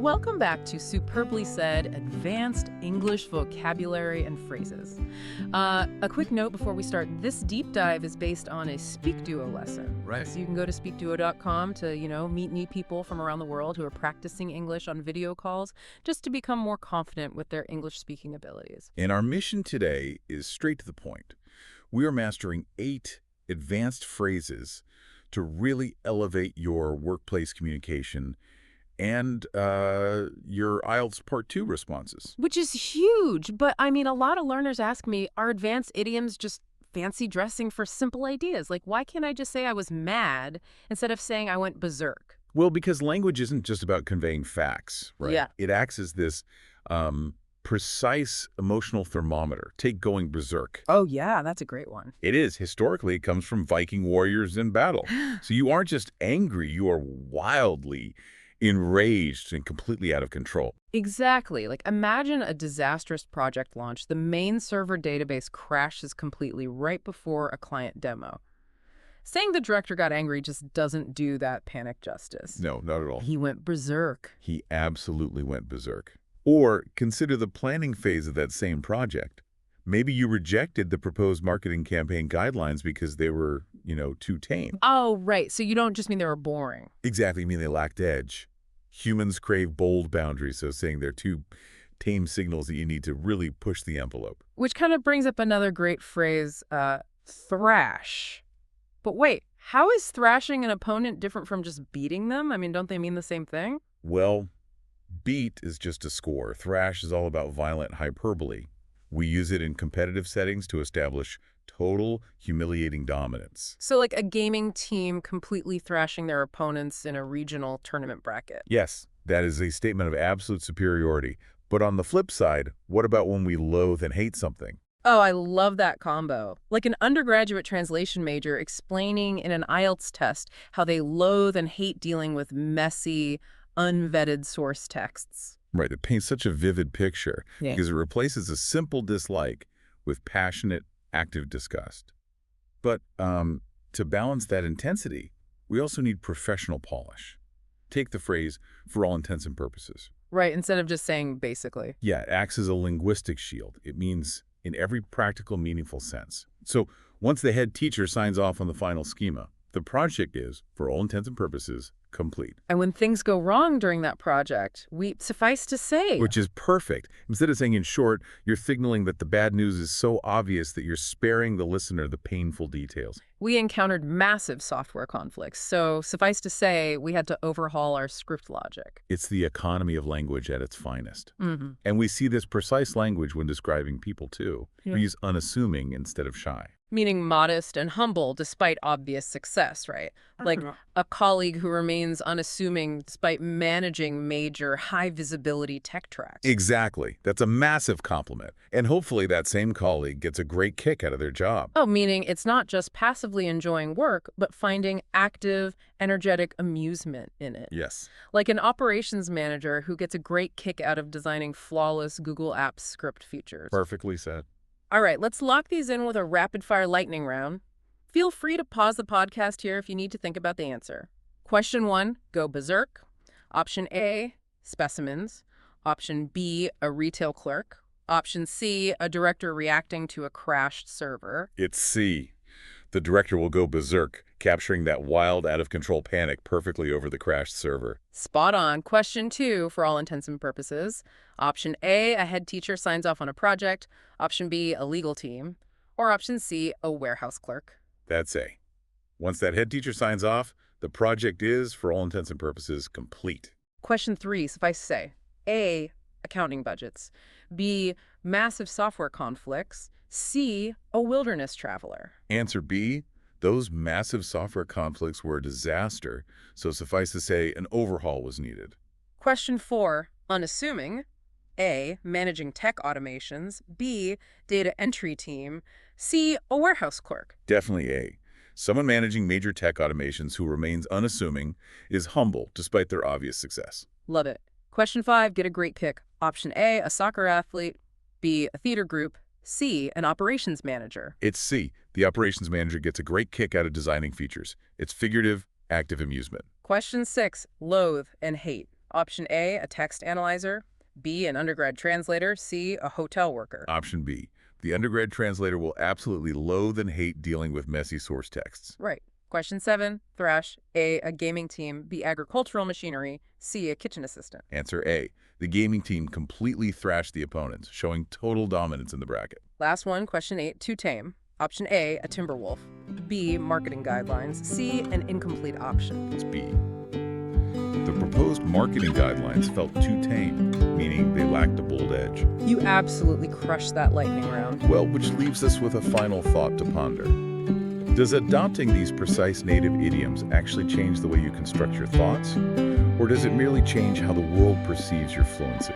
Welcome back to Superbly Said Advanced English Vocabulary and Phrases. A quick note before we start. This deep dive is based on a SpeakDuo lesson. Right. So you can go to speakduo.com to, meet new people from around the world who are practicing English on video calls just to become more confident with their English speaking abilities. And our mission today is straight to the point. We are mastering 8 advanced phrases to really elevate your workplace communication and your IELTS Part 2 responses. Which is huge, but a lot of learners ask me, are advanced idioms just fancy dressing for simple ideas? Like, why can't I just say I was mad instead of saying I went berserk? Well, because language isn't just about conveying facts, right? Yeah. It acts as this precise emotional thermometer. Take going berserk. Oh, yeah, that's a great one. It is. Historically, it comes from Viking warriors in battle. So you aren't just angry, you are wildly enraged and completely out of control. Exactly. Like, imagine a disastrous project launch. The main server database crashes completely right before a client demo. Saying the director got angry just doesn't do that panic justice. No, not at all. He went berserk. He absolutely went berserk. Or consider the planning phase of that same project. Maybe you rejected the proposed marketing campaign guidelines because they were, too tame. Oh, right. So you don't just mean they were boring. Exactly, you mean they lacked edge. Humans crave bold boundaries, so saying they're too tame signals that you need to really push the envelope. Which kind of brings up another great phrase, thrash. But wait, how is thrashing an opponent different from just beating them? Don't they mean the same thing? Well, beat is just a score. Thrash is all about violent hyperbole. We use it in competitive settings to establish total, humiliating dominance. So like a gaming team completely thrashing their opponents in a regional tournament bracket. Yes, that is a statement of absolute superiority. But on the flip side, what about when we loathe and hate something? Oh, I love that combo. Like an undergraduate translation major explaining in an IELTS test how they loathe and hate dealing with messy, unvetted source texts. Right, it paints such a vivid picture because it replaces a simple dislike with passionate, active disgust. But to balance that intensity, we also need professional polish. Take the phrase, for all intents and purposes. Right, instead of just saying basically. Yeah, it acts as a linguistic shield. It means in every practical, meaningful sense. So once the head teacher signs off on the final schema, the project is, for all intents and purposes, complete. And when things go wrong during that project, suffice to say. Which is perfect. Instead of saying in short, you're signaling that the bad news is so obvious that you're sparing the listener the painful details. We encountered massive software conflicts, so suffice to say, we had to overhaul our script logic. It's the economy of language at its finest. Mm-hmm. And we see this precise language when describing people, too. We use unassuming instead of shy. Meaning modest and humble despite obvious success, right? Like a colleague who remains unassuming despite managing major high-visibility tech tracks. Exactly. That's a massive compliment. And hopefully that same colleague gets a great kick out of their job. Oh, meaning it's not just passively enjoying work, but finding active, energetic amusement in it. Yes. Like an operations manager who gets a great kick out of designing flawless Google Apps script features. Perfectly said. All right, let's lock these in with a rapid-fire lightning round. Feel free to pause the podcast here if you need to think about the answer. Question 1, go berserk. Option A, specimens. Option B, a retail clerk. Option C, a director reacting to a crashed server. It's C. The director will go berserk, capturing that wild, out-of-control panic perfectly over the crashed server. Spot on. Question 2, for all intents and purposes. Option A, a head teacher signs off on a project. Option B, a legal team. Or option C, a warehouse clerk. That's A. Once that head teacher signs off, the project is, for all intents and purposes, complete. Question 3, suffice to say. A, accounting budgets. B, massive software conflicts. C, a wilderness traveler. Answer B, those massive software conflicts were a disaster, so suffice to say an overhaul was needed. Question 4, unassuming. A, managing tech automations. B, data entry team. C, a warehouse clerk. Definitely A. Someone managing major tech automations who remains unassuming is humble despite their obvious success. Love it. Question 5, get a great pick. Option A, a soccer athlete. B, a theater group. C, an operations manager. It's C. The operations manager gets a great kick out of designing features. It's figurative, active amusement. Question 6, loathe and hate. Option A, a text analyzer. B, an undergrad translator. C, a hotel worker. Option B. The undergrad translator will absolutely loathe and hate dealing with messy source texts. Right. Question 7, thrash. A, a gaming team. B, agricultural machinery. C, a kitchen assistant. Answer A. The gaming team completely thrashed the opponents, showing total dominance in the bracket. Last one, question 8, too tame. Option A, a timber wolf. B, marketing guidelines. C, an incomplete option. It's B. The proposed marketing guidelines felt too tame, meaning they lacked a bold edge. You absolutely crushed that lightning round. Well, which leaves us with a final thought to ponder. Does adopting these precise native idioms actually change the way you construct your thoughts? Or does it merely change how the world perceives your fluency?